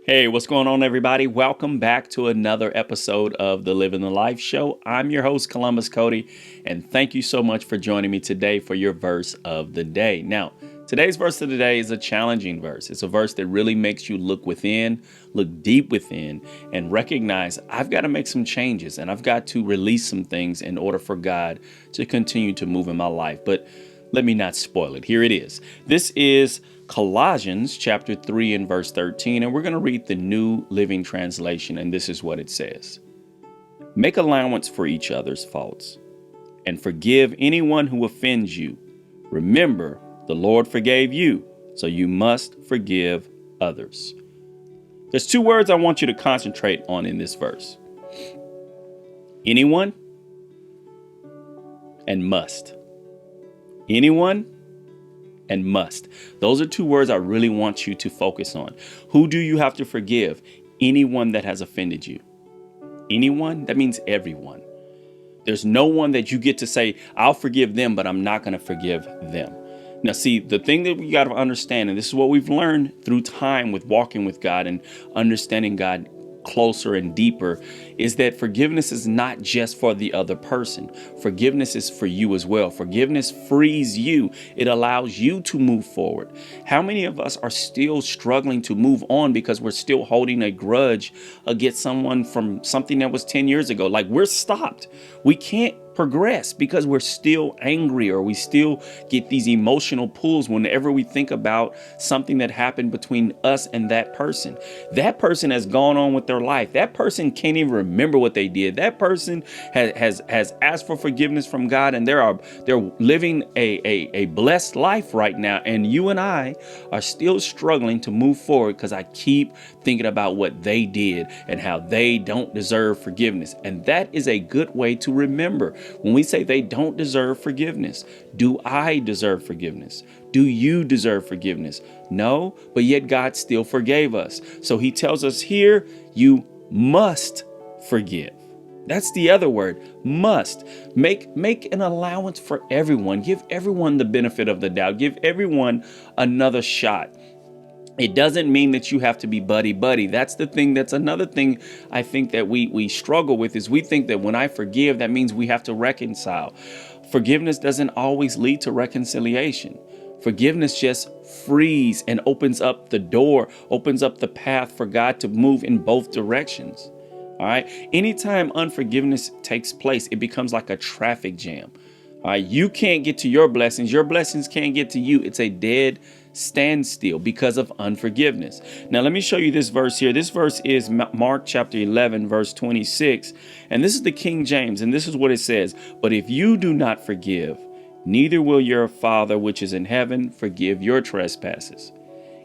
Hey, what's going on, everybody? Welcome back to another episode of the Living the Life Show. I'm your host, Columbus Cody, and thank you so much for joining me today for your verse of the day. Now, today's verse of the day is a challenging verse. It's a verse that really makes you look within, look deep within, and recognize I've got to make some changes and I've got to release some things in order for God to continue to move in my life. But let me not spoil it. Here it is. This is Colossians chapter 3 and verse 13, and we're going to read the New Living Translation, and this is what it says. Make allowance for each other's faults and forgive anyone who offends you. Remember, the Lord forgave you, so you must forgive others. There's two words I want you to concentrate on in this verse. Anyone and must. Anyone and must. Those are two words I really want you to focus on. Who do you have to forgive? Anyone that has offended you. Anyone? That means everyone. There's no one that you get to say, I'll forgive them, but I'm not going to forgive them. Now, see, the thing that we got to understand, and this is what we've learned through time with walking with God and understanding God closer and deeper, is that forgiveness is not just for the other person. Forgiveness is for you as well. Forgiveness frees you. It allows you to move forward. How many of us are still struggling to move on because we're still holding a grudge against someone from something that was 10 years ago? Like, we're stopped. We can't progress because we're still angry, or we still get these emotional pulls whenever we think about something that happened between us and that person. That person has gone on with their life. That person can't even remember what they did. That person has asked for forgiveness from God, and they're living a blessed life right now. And you and I are still struggling to move forward because I keep thinking about what they did and how they don't deserve forgiveness. And that is a good way to remember. When we say they don't deserve forgiveness, do I deserve forgiveness? Do you deserve forgiveness? No, but yet God still forgave us. So he tells us here, you must forgive. That's the other word, must. Make an allowance for everyone. Give everyone the benefit of the doubt. Give everyone another shot. It doesn't mean that you have to be buddy. That's the thing. That's another thing I think that we struggle with, is we think that when I forgive, that means we have to reconcile. Forgiveness doesn't always lead to reconciliation. Forgiveness just frees and opens up the door, opens up the path for God to move in both directions. All right. Anytime unforgiveness takes place, it becomes like a traffic jam. All right. You can't get to your blessings. Your blessings can't get to you. It's a dead standstill because of unforgiveness. Now, let me show you this verse here. This verse is Mark chapter 11, verse 26. And this is the King James. And this is what it says. But if you do not forgive, neither will your Father which is in heaven forgive your trespasses.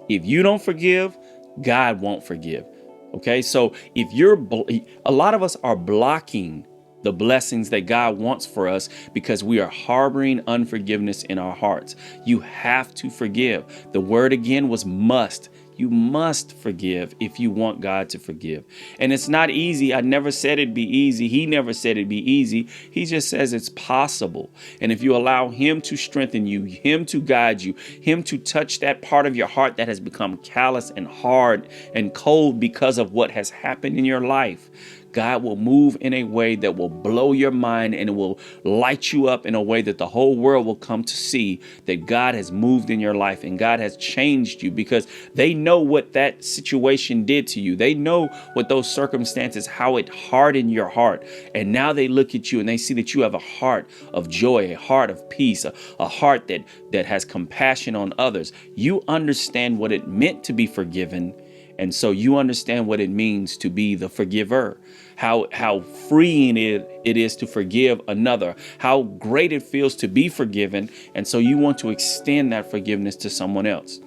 If you don't forgive, God won't forgive. Okay, so a lot of us are blocking the blessings that God wants for us because we are harboring unforgiveness in our hearts. You have to forgive. The word again was must. You must forgive if you want God to forgive. And it's not easy. I never said it'd be easy. He never said it'd be easy. He just says it's possible. And if you allow him to strengthen you, him to guide you, him to touch that part of your heart that has become callous and hard and cold because of what has happened in your life, God will move in a way that will blow your mind, and it will light you up in a way that the whole world will come to see that God has moved in your life and God has changed you, because they know what that situation did to you. They know what those circumstances, how it hardened your heart. And now they look at you and they see that you have a heart of joy, a heart of peace, a heart that has compassion on others. You understand what it meant to be forgiven. And so you understand what it means to be the forgiver, how freeing it is to forgive another, how great it feels to be forgiven. And so you want to extend that forgiveness to someone else.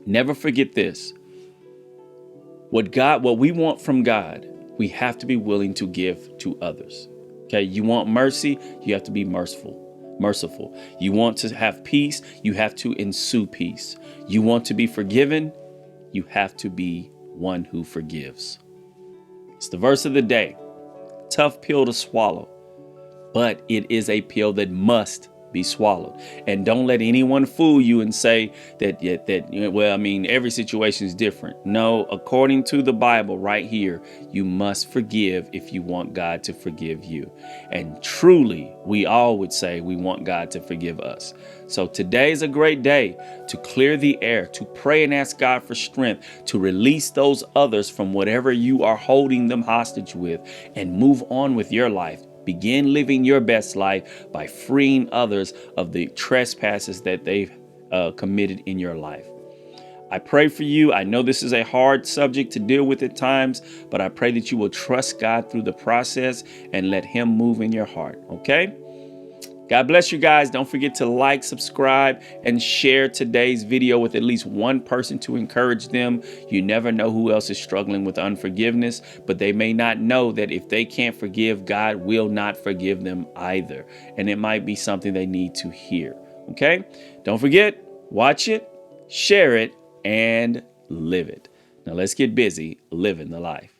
Never forget this. What we want from God, we have to be willing to give to others. Okay, you want mercy, you have to be merciful. You want to have peace, you have to ensue peace. You want to be forgiven, you have to be one who forgives. It's the verse of the day. Tough pill to swallow, but it is a pill that must be swallowed. And don't let anyone fool you and say that well, I mean, every situation is different. No, according to the Bible right here, you must forgive if you want God to forgive you. And truly, we all would say we want God to forgive us. So today is a great day to clear the air, to pray and ask God for strength, to release those others from whatever you are holding them hostage with, and move on with your life. Begin living your best life by freeing others of the trespasses that they've committed in your life. I pray for you. I know this is a hard subject to deal with at times, but I pray that you will trust God through the process and let Him move in your heart. Okay? God bless you guys. Don't forget to like, subscribe, and share today's video with at least one person to encourage them. You never know who else is struggling with unforgiveness, but they may not know that if they can't forgive, God will not forgive them either. And it might be something they need to hear. Okay? Don't forget, watch it, share it, and live it. Now let's get busy living the life.